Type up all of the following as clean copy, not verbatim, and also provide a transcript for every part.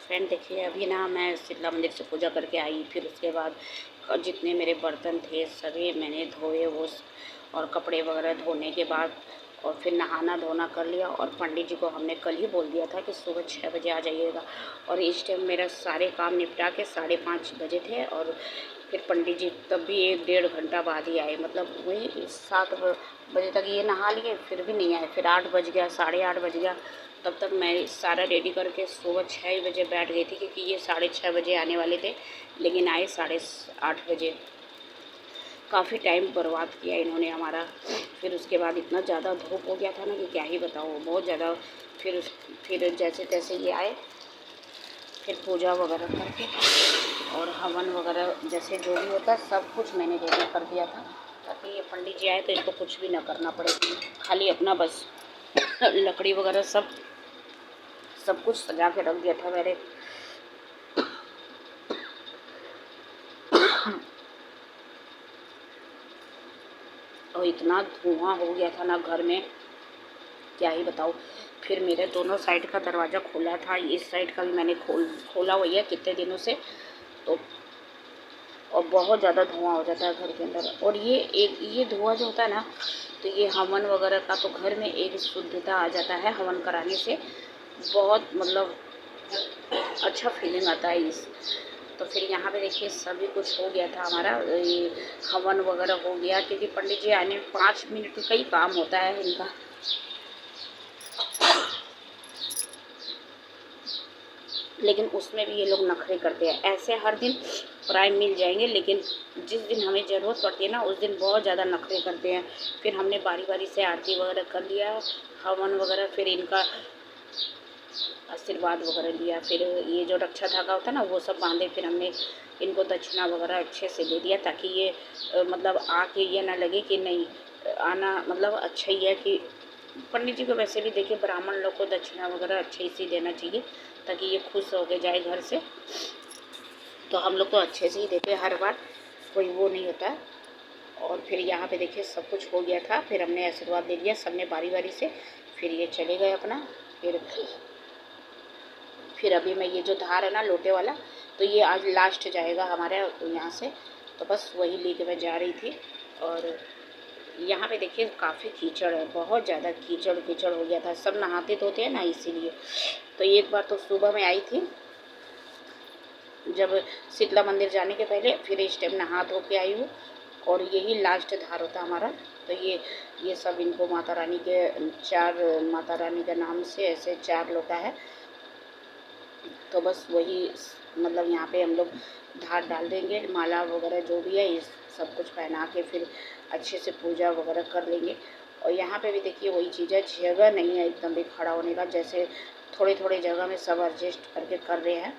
Friend देखिए, अभी ना मैं शीतला मंदिर से पूजा करके आई। फिर उसके बाद जितने मेरे बर्तन थे सभी मैंने धोए वो और कपड़े वगैरह धोने के बाद और फिर नहाना धोना कर लिया। और पंडित जी को हमने कल ही बोल दिया था कि सुबह 6 बजे आ जाइएगा। और इस टाइम मेरा सारे काम निपटा के 5:30 बजे थे। और फिर पंडित जी तब भी 1-1.5 घंटा बाद ही आए। मतलब वही 7 बजे तक ये नहा लिए, फिर भी नहीं आए। फिर 8 बज गया, 8:30 बज गया। तब तक मैं सारा रेडी करके सुबह 6 बजे बैठ गई थी, क्योंकि ये 6:30 बजे आने वाले थे, लेकिन आए 8:30 बजे। काफ़ी टाइम बर्बाद किया इन्होंने हमारा। फिर उसके बाद इतना ज़्यादा धूप हो गया था ना कि क्या ही बताऊँ, बहुत ज़्यादा। फिर जैसे तैसे ये आए, फिर पूजा वगैरह करके और हवन वगैरह जैसे जो भी होता है सब कुछ मैंने रेडी कर दिया था, ताकि ये पंडित जी आए तो इनको कुछ भी ना करना पड़े, खाली अपना बस लकड़ी वगैरह सब कुछ सजा के रख दिया था मैंने। और इतना धुआं हो गया था ना घर में, क्या ही बताऊँ। फिर मेरे दोनों साइड का दरवाज़ा खुला था, इस साइड का भी मैंने खोला हुआ है कितने दिनों से। तो और बहुत ज़्यादा धुआं हो जाता है घर के अंदर। और ये धुआं जो होता है ना, तो ये हवन वगैरह का तो घर में एक शुद्धता आ जाता है हवन कराने से। बहुत मतलब अच्छा फीलिंग आता है इस। तो फिर यहाँ पे देखिए सभी कुछ हो गया था हमारा, ये हवन वगैरह हो गया, क्योंकि पंडित जी आने में 5 मिनट का ही काम होता है इनका। लेकिन उसमें भी ये लोग नखरे करते हैं। ऐसे हर दिन प्राय मिल जाएंगे, लेकिन जिस दिन हमें ज़रूरत पड़ती है ना, उस दिन बहुत ज़्यादा नखरे करते हैं। फिर हमने बारी बारी से आरती वगैरह कर लिया, हवन वगैरह, फिर इनका आशीर्वाद वगैरह लिया। फिर ये जो रक्षा धागा होता है ना, वो सब बांधे। फिर हमने इनको दक्षिणा वगैरह अच्छे से दे दिया, ताकि ये मतलब आके ये ना लगे कि नहीं आना, मतलब अच्छा ही है कि पंडित जी को वैसे भी देखिए ब्राह्मण लोग को दक्षिणा वगैरह अच्छे से देना चाहिए, ताकि ये खुश होके जाए घर से। तो हम लोग तो अच्छे से ही देते हैं हर बार, कोई वो नहीं होता है। और फिर यहाँ पे देखिए सब कुछ हो गया था, फिर हमने आशीर्वाद दे दिया सबने बारी बारी से। फिर ये चले गए अपना। फिर अभी मैं ये जो धार है ना लोटे वाला, तो ये आज लास्ट जाएगा हमारे यहाँ से। तो बस वही लेके मैं जा रही थी। और यहाँ पे देखिए काफ़ी कीचड़ है, बहुत ज़्यादा कीचड़ कीचड़ हो गया था। सब नहाते धोते हैं ना, इसीलिए। तो एक बार तो सुबह में आई थी जब शीतला मंदिर जाने के पहले, फिर इस टाइम नहा धो के आई हूँ। और यही लास्ट धार होता हमारा। तो ये सब इनको माता रानी के 4 माता रानी के नाम से ऐसे 4 लोटा है। तो बस वही मतलब यहाँ पे हम लोग धार डाल देंगे, माला वगैरह जो भी है इस सब कुछ पहना के फिर अच्छे से पूजा वगैरह कर लेंगे। और यहाँ पे भी देखिए वही चीज़ है, जगह नहीं है एकदम भी खड़ा होने का, जैसे थोड़ी थोड़ी जगह में सब एडजस्ट करके कर रहे हैं।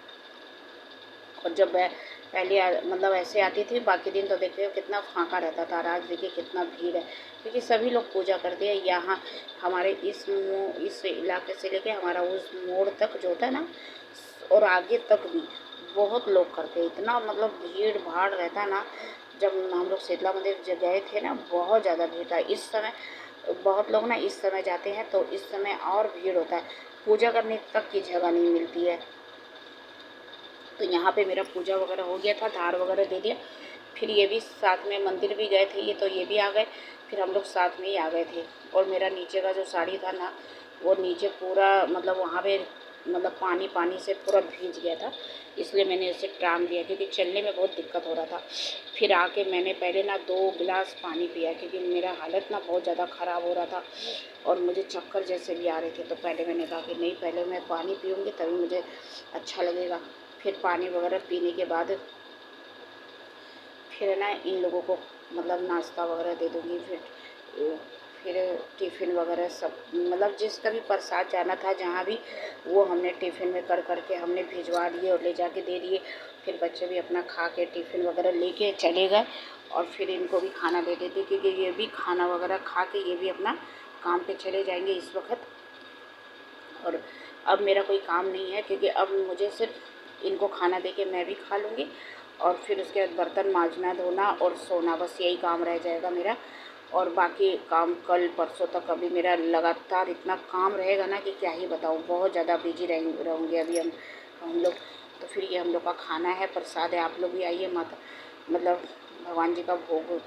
और जब मैं पहले मतलब ऐसे आती थी बाकी दिन, तो देखिए कितना फांका रहता था। आज देखिए कितना भीड़ है, क्योंकि सभी लोग पूजा करते हैं यहाँ। हमारे इस इलाके से लेके हमारा उस मोड़ तक जो होता है ना, और आगे तक भी बहुत लोग करते हैं। इतना मतलब भीड़ भाड़ रहता है ना। जब हम लोग शीतला मंदिर गए थे ना, बहुत ज़्यादा भीड़ था। इस समय बहुत लोग ना इस समय जाते हैं, तो इस समय और भीड़ होता है, पूजा करने तक की जगह नहीं मिलती है। तो यहाँ पे मेरा पूजा वगैरह हो गया था, धार वगैरह दे दिया। फिर ये भी साथ में मंदिर भी गए थे ये, तो ये भी आ गए। फिर हम लोग साथ में ही आ गए थे। और मेरा नीचे का जो साड़ी था ना, वो नीचे पूरा मतलब वहाँ पे मतलब पानी पानी से पूरा भीग गया था, इसलिए मैंने उसे टांग दिया, क्योंकि चलने में बहुत दिक्कत हो रहा था। फिर आके मैंने पहले ना 2 गिलास पानी पिया, क्योंकि मेरा हालत ना बहुत ज़्यादा ख़राब हो रहा था और मुझे चक्कर जैसे भी आ रहे थे। तो पहले मैंने कहा कि नहीं, पहले मैं पानी पीऊँगी तभी मुझे अच्छा लगेगा। फिर पानी वगैरह पीने के बाद फिर ना इन लोगों को मतलब नाश्ता वगैरह दे दूँगी। फिर टिफ़िन वगैरह सब मतलब जिसका भी प्रसाद जाना था जहाँ भी, वो हमने टिफ़िन में कर करके हमने भिजवा दिए और ले जाके दे दिए। फिर बच्चे भी अपना खा के टिफ़िन वगैरह लेके चले गए। और फिर इनको भी खाना दे देते, क्योंकि ये भी खाना वगैरह खा के ये भी अपना काम पे चले जाएंगे इस वक्त। और अब मेरा कोई काम नहीं है, क्योंकि अब मुझे सिर्फ इनको खाना दे के मैं भी खा लूँगी। और फिर उसके बाद बर्तन मांजना धोना और सोना, बस यही काम रह जाएगा मेरा। और बाकी काम कल परसों तक अभी मेरा लगातार इतना काम रहेगा ना कि क्या ही बताऊँ, बहुत ज़्यादा बिजी रहूँगी अभी हम लोग। तो फिर ये हम लोग का खाना है, प्रसाद है, आप लोग भी आइए, माता मतलब भगवान जी का भोग।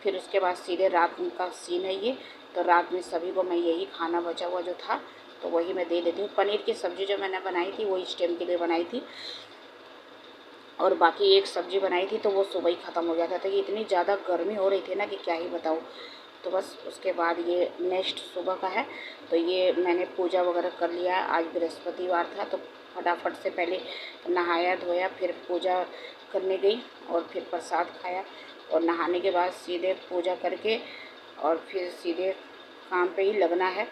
फिर उसके बाद सीधे रात का सीन है ये। तो रात में सभी को मैं यही खाना बचा हुआ जो था तो वही मैं दे देती हूँ। पनीर की सब्ज़ी जो मैंने बनाई थी वो इस टाइम के लिए बनाई थी, और बाकी एक सब्ज़ी बनाई थी तो वो सुबह ही ख़त्म हो गया था। तो ये इतनी ज़्यादा गर्मी हो रही थी ना कि क्या ही बताऊँ। तो बस उसके बाद ये नेक्स्ट सुबह का है। तो ये मैंने पूजा वगैरह कर लिया। आज बृहस्पतिवार था तो फटाफट से पहले नहाया धोया, फिर पूजा करने गई और फिर प्रसाद खाया, और नहाने के बाद सीधे पूजा करके और फिर सीधे काम पे ही लगना है।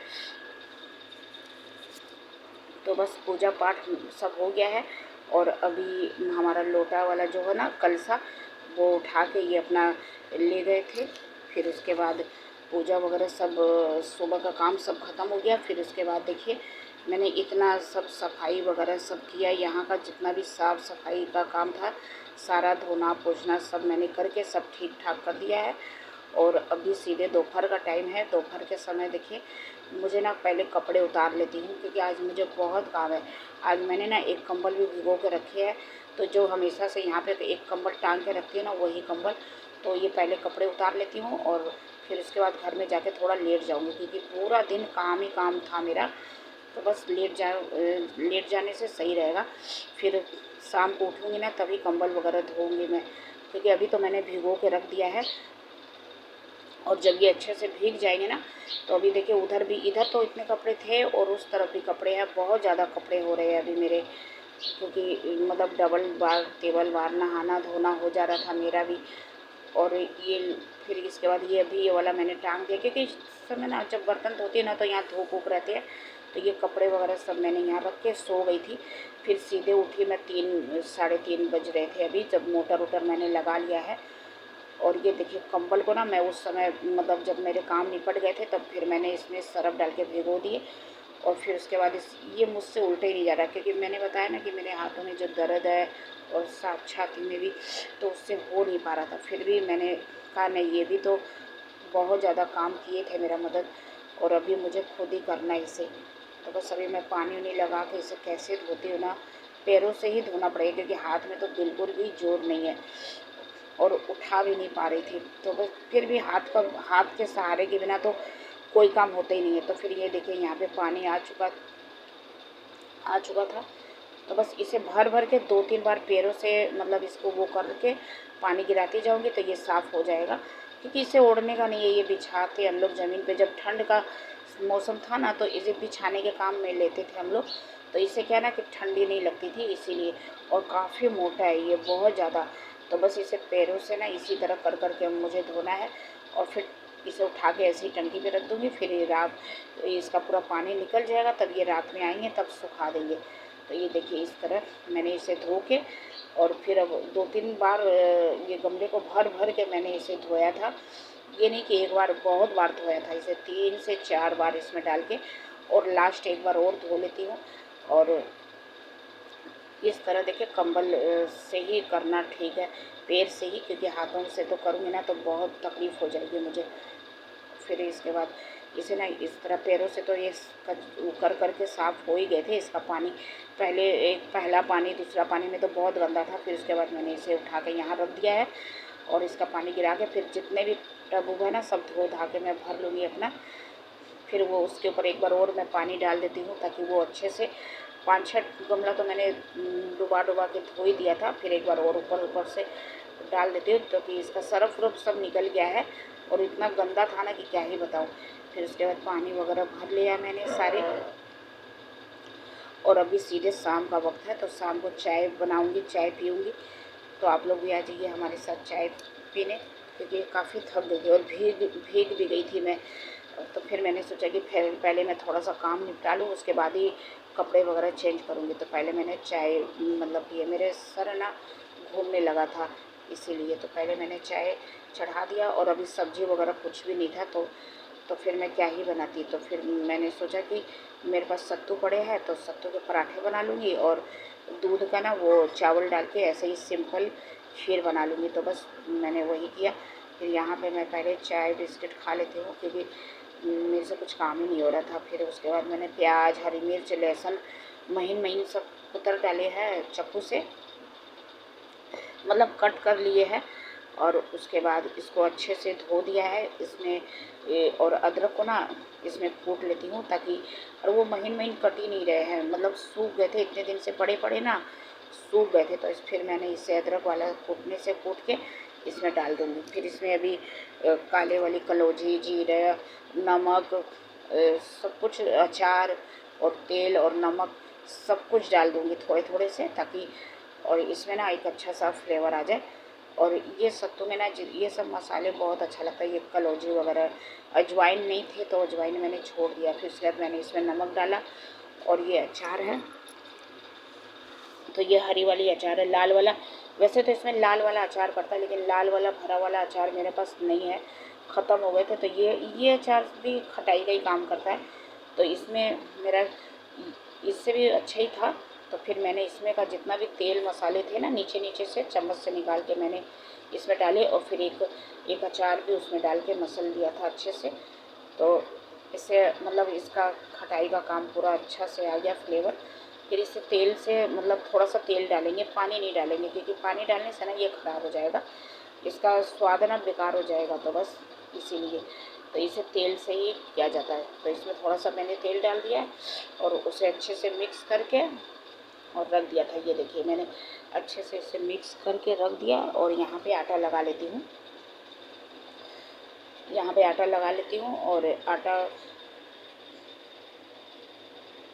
तो बस पूजा पाठ सब हो गया है। और अभी हमारा लोटा वाला जो है ना कलसा, वो उठा के ये अपना ले गए थे। फिर उसके बाद पूजा वगैरह सब सुबह का काम सब ख़त्म हो गया। फिर उसके बाद देखिए मैंने इतना सब सफाई वगैरह सब किया, यहाँ का जितना भी साफ़ सफाई का काम था सारा धोना पोछना सब मैंने करके सब ठीक ठाक कर दिया है। और अभी सीधे दोपहर का टाइम है। दोपहर के समय देखिए मुझे ना पहले कपड़े उतार लेती हूँ क्योंकि आज मुझे बहुत काम है। आज मैंने ना एक कंबल भी भिगो के रखे है, तो जो हमेशा से यहाँ पे एक कंबल टांग के रखती है ना वही कंबल, तो ये पहले कपड़े उतार लेती हूँ और फिर उसके बाद घर में जाके थोड़ा लेट जाऊँगी क्योंकि पूरा दिन काम ही काम था मेरा। तो बस लेट जाने से सही रहेगा। फिर शाम को उठूँगी ना तभी कंबल वगैरह धोऊँगी मैं, क्योंकि अभी तो मैंने भिगो के रख दिया है। और जब ये अच्छे से भीग जाएंगे ना तो अभी देखिए उधर भी, इधर तो इतने कपड़े थे और उस तरफ भी कपड़े हैं, बहुत ज़्यादा कपड़े हो रहे हैं अभी मेरे, क्योंकि मतलब डबल बार टेबल बार नहाना धोना हो जा रहा था मेरा भी। और ये फिर इसके बाद ये अभी ये वाला मैंने टांग दिया क्योंकि इस समय ना जब बर्तन धोती है ना तो यहाँ धूप वूप रहते हैं। तो ये कपड़े वगैरह सब मैंने यहाँ रख के सो गई थी। फिर सीधे उठी मैं 3 साढ़े 3 बज रहे थे अभी, जब मोटर वोटर मैंने लगा लिया है। और ये देखिए कंबल को ना मैं उस समय मतलब जब मेरे काम निपट गए थे तब फिर मैंने इसमें सरफ डाल के भिगो दिए। और फिर उसके बाद ये मुझसे उल्टे ही नहीं जा रहा क्योंकि मैंने बताया ना कि मेरे हाथों में जो दर्द है और साथ छाती में भी, तो उससे हो नहीं पा रहा था। फिर भी मैंने कहा नहीं, ये भी तो बहुत ज़्यादा काम किए थे मेरा मदद, और अभी मुझे खुद ही करना है इसे। तो बस अभी मैं पानी उनी लगा के इसे कैसे धोती हूँ ना, पैरों से ही धोना पड़ेगा क्योंकि हाथ में तो बिल्कुल भी जोर नहीं है और उठा भी नहीं पा रही थी। तो बस फिर भी हाथ के सहारे के बिना तो कोई काम होता ही नहीं है। तो फिर ये देखिए यहाँ पे पानी आ चुका था। तो बस इसे भर भर के 2-3 बार पैरों से मतलब इसको वो करके पानी गिराती जाऊँगी तो ये साफ़ हो जाएगा, क्योंकि इसे ओढ़ने का नहीं है, ये बिछाते हम लोग ज़मीन पे। जब ठंड का मौसम था ना तो इसे बिछाने के काम में लेते थे हम लोग। तो इससे क्या ना कि ठंडी नहीं लगती थी इसीलिए। और काफ़ी मोटा है ये, बहुत ज़्यादा। तो बस इसे पैरों से ना इसी तरह कर कर के मुझे धोना है और फिर इसे उठा के ऐसे ही टंकी पे रख दूँगी। फिर ये रात इसका पूरा पानी निकल जाएगा, तब ये रात में आएंगे तब सुखा देंगे। तो ये देखिए इस तरह मैंने इसे धो के और फिर अब 2-3 बार ये गमले को भर भर के मैंने इसे धोया था। ये नहीं कि एक बार, बहुत बार धोया था इसे, 3 से 4 बार इसमें डाल के, और लास्ट एक बार और धो लेती हूँ। और इस तरह देखिए कंबल से ही करना ठीक है, पैर से ही, क्योंकि हाथों से तो करूँगी ना तो बहुत तकलीफ़ हो जाएगी मुझे। फिर इसके बाद इसे ना इस तरह पैरों से तो ये कर कर के साफ़ हो ही गए थे। इसका पानी पहले एक पहला पानी दूसरा पानी में तो बहुत गंदा था। फिर उसके बाद मैंने इसे उठा के यहाँ रख दिया है और इसका पानी गिरा के फिर जितने भी टब है ना सब धो धा के मैं भर लूँगी अपना। फिर वो उसके ऊपर एक बार और मैं पानी डाल देती हूँ ताकि वो अच्छे से 5-6 गमला तो मैंने डुबा डुबा के धो ही दिया था। फिर एक बार और ऊपर से डाल देती हूँ तो कि इसका सरफ उर्फ सब निकल गया है और इतना गंदा था ना कि क्या ही बताऊँ। फिर उसके बाद पानी वगैरह भर लिया मैंने सारे। और अभी सीधे शाम का वक्त है तो शाम को चाय बनाऊँगी, चाय पीऊँगी। तो आप लोग भी आ जाइए हमारे साथ चाय पीने, क्योंकि काफ़ी थक गई थी और भीग भी गई थी मैं। तो फिर मैंने सोचा कि फिर पहले मैं थोड़ा सा काम निपटा लूँ, उसके बाद ही कपड़े वगैरह चेंज करूँगी। तो पहले मैंने चाय मतलब पिए, मेरे सर ना घूमने लगा था इसीलिए। तो पहले मैंने चाय चढ़ा दिया और अभी सब्ज़ी वगैरह कुछ भी नहीं था तो फिर मैं क्या ही बनाती। तो फिर मैंने सोचा कि मेरे पास सत्तू पड़े हैं तो सत्तू के पराठे बना लूँगी और दूध का ना वो चावल डाल के ऐसे ही सिंपल खीर बना लूँगी। तो बस मैंने वही किया। फिर यहाँ पे मैं पहले चाय बिस्किट खा लेती हूँ, क्योंकि मेरे से कुछ काम ही नहीं हो रहा था। फिर उसके बाद मैंने प्याज, हरी मिर्च, लहसुन महीन महीन सब कुतर डाले हैं चाकू से, मतलब कट कर लिए हैं। और उसके बाद इसको अच्छे से धो दिया है इसमें और अदरक को ना इसमें कूट लेती हूँ, ताकि और वो महीन महीन कट ही नहीं रहे हैं, मतलब सूख गए थे इतने दिन से पड़े पड़े ना, सूख गए थे। तो फिर मैंने इसे अदरक वाला कूटने से कूट के इसमें डाल दूँगी। फिर इसमें अभी काले वाली कलौजी, जीरा, नमक, सब कुछ, अचार और तेल और नमक सब कुछ डाल दूँगी थोड़े थोड़े से, ताकि और इसमें ना एक अच्छा सा फ्लेवर आ जाए। और ये सत्तू में ना ये सब मसाले बहुत अच्छा लगता है, ये कलौजी वगैरह। अजवाइन नहीं थे तो अजवाइन मैंने छोड़ दिया। फिर उसके बाद मैंने इसमें नमक डाला। और ये अचार है, तो ये हरी वाली अचार है, लाल वाला वैसे तो इसमें लाल वाला अचार पड़ता है, लेकिन लाल वाला भरा वाला अचार मेरे पास नहीं है, ख़त्म हो गए थे। तो ये अचार भी खटाई का ही काम करता है, तो इसमें मेरा इससे भी अच्छा ही था। तो फिर मैंने इसमें का जितना भी तेल मसाले थे ना, नीचे नीचे से चम्मच से निकाल के मैंने इसमें डाले, और फिर एक अचार भी उसमें डाल के मसल दिया था अच्छे से। तो इससे मतलब इसका खटाई का काम पूरा अच्छा से आ गया फ्लेवर। फिर इसे तेल से मतलब थोड़ा सा तेल डालेंगे, पानी नहीं डालेंगे, क्योंकि पानी डालने से ना ये ख़राब हो जाएगा, इसका स्वाद ना बेकार हो जाएगा, तो बस इसीलिए तो इसे तेल से ही किया जाता है। तो इसमें थोड़ा सा मैंने तेल डाल दिया है और उसे अच्छे से मिक्स करके और रख दिया था। ये देखिए मैंने अच्छे से इसे मिक्स करके रख दिया। और यहाँ पे आटा लगा लेती हूँ, यहाँ पे आटा लगा लेती हूँ। और आटा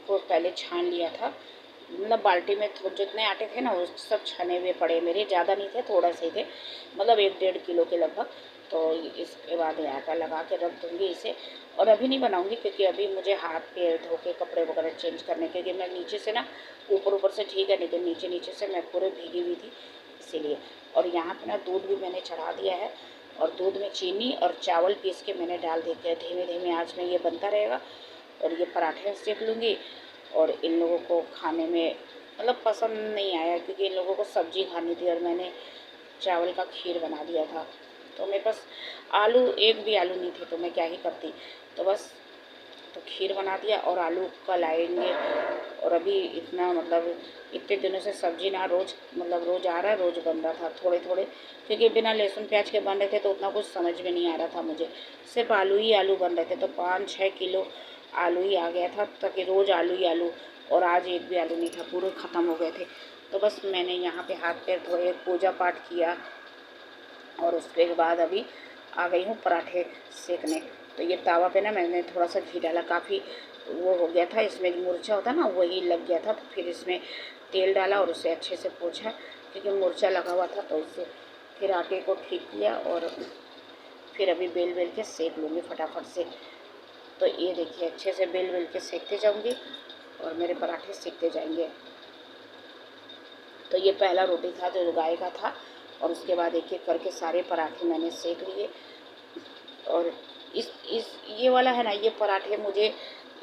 को पहले छान लिया था, मतलब बाल्टी में जितने आटे थे ना वो सब छने हुए पड़े, मेरे ज़्यादा नहीं थे, थोड़ा से थे, मतलब 1-1.5 किलो के लगभग। तो इसके बाद आटा लगा के रख दूँगी इसे। और अभी नहीं बनाऊँगी, क्योंकि अभी मुझे हाथ पैर धो के कपड़े वगैरह चेंज करने, क्योंकि मैं नीचे से ना ऊपर ऊपर से ठीक है, लेकिन नीचे नीचे से मैं पूरे भीगी हुई थी इसीलिए। और यहाँ पर ना दूध भी मैंने चढ़ा दिया है, और दूध में चीनी और चावल पीस के मैंने डाल देते हैं। धीमे धीमे आँच में ये बनता रहेगा। और ये पराठे सेक लूँगी। और इन लोगों को खाने में मतलब पसंद नहीं आया, क्योंकि इन लोगों को सब्जी खानी थी, और मैंने चावल का खीर बना दिया था। तो मेरे पास आलू, एक भी आलू नहीं थे, तो मैं क्या ही करती। तो बस तो खीर बना दिया, और आलू कल आएंगे। और अभी इतना मतलब इतने दिनों से सब्जी ना रोज़ मतलब रोज़ आ रहा है, रोज़ बन रहा था थोड़े थोड़े, क्योंकि बिना लहसुन प्याज के बन रहे थे, तो उतना कुछ समझ में नहीं आ रहा था मुझे, सिर्फ आलू ही आलू बन रहे थे। तो 5-6 किलो आलू ही आ गया था, ताकि रोज़ आलू ही आलू। और आज एक भी आलू नहीं था, पूरे ख़त्म हो गए थे। तो बस मैंने यहाँ पे हाथ पैर धोए, पूजा पाठ किया, और उसके बाद अभी आ गई हूँ पराठे सेकने। तो ये तावा पे ना मैंने थोड़ा सा घी डाला, काफ़ी वो हो गया था, इसमें जो मुरझा होता ना वही लग गया था। तो फिर इसमें तेल डाला और उसे अच्छे से पोंछा, क्योंकि मुरझा लगा हुआ था। तो इससे फिर आटे को ठीक किया, और फिर अभी बेल बेल के सेक लूँगी फटाफट से। तो ये देखिए अच्छे से बेल बेल के सेकते जाऊँगी, और मेरे पराठे सेकते जाएंगे। तो ये पहला रोटी था जो गाय का था, और उसके बाद एक एक करके सारे पराठे मैंने सेक लिए। और इस ये वाला है ना, ये पराठे मुझे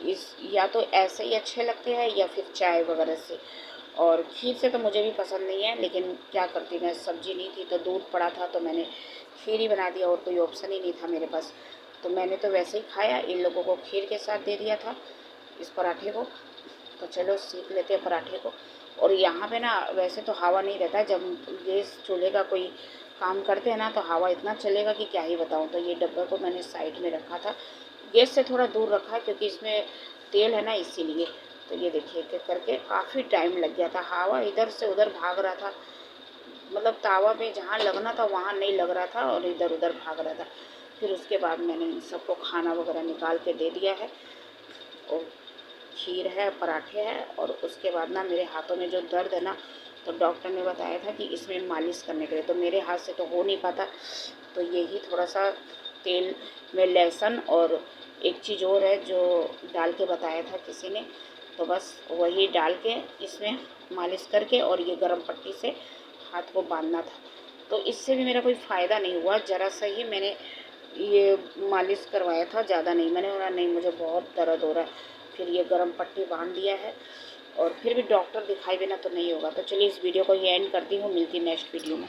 इस या तो ऐसे ही अच्छे लगते हैं, या फिर चाय वगैरह से। और खीर से तो मुझे भी पसंद नहीं है, लेकिन क्या करती मैं, सब्जी नहीं थी तो दूध पड़ा था, तो मैंने खीर ही बना दिया, और कोई ऑप्शन ही नहीं था मेरे पास। तो मैंने तो वैसे ही खाया, इन लोगों को खीर के साथ दे दिया था इस पराठे को। तो चलो सीख लेते हैं पराठे को। और यहाँ पे ना वैसे तो हवा नहीं रहता है, जब गैस चूल्हे का कोई काम करते हैं ना, तो हवा इतना चलेगा कि क्या ही बताऊँ। तो ये डब्बे को मैंने साइड में रखा था, गैस से थोड़ा दूर रखा है, क्योंकि इसमें तेल है ना इसीलिए। तो ये देखिए कि करके काफ़ी टाइम लग गया था, हवा इधर से उधर भाग रहा था, मतलब तावा में जहाँ लगना था वहाँ नहीं लग रहा था, और इधर उधर भाग रहा था। फिर उसके बाद मैंने इन सबको खाना वगैरह निकाल के दे दिया है। और खीर है, पराठे हैं, और उसके बाद ना मेरे हाथों में जो दर्द है ना, तो डॉक्टर ने बताया था कि इसमें मालिश करने के लिए, तो मेरे हाथ से तो हो नहीं पाता। तो यही थोड़ा सा तेल में लहसुन और एक चीज़ और है जो डाल के बताया था किसी ने, तो बस वही डाल के इसमें मालिश करके, और ये गर्म पट्टी से हाथ को बांधना था। तो इससे भी मेरा कोई फ़ायदा नहीं हुआ, ज़रा सा ही मैंने ये मालिश करवाया था, ज़्यादा नहीं। मैंने बोला नहीं मुझे बहुत दर्द हो रहा है, फिर ये गर्म पट्टी बांध दिया है। और फिर भी डॉक्टर दिखाए बिना तो नहीं होगा। तो चलिए इस वीडियो को ये एंड करती हूँ, मिलती नेक्स्ट वीडियो में।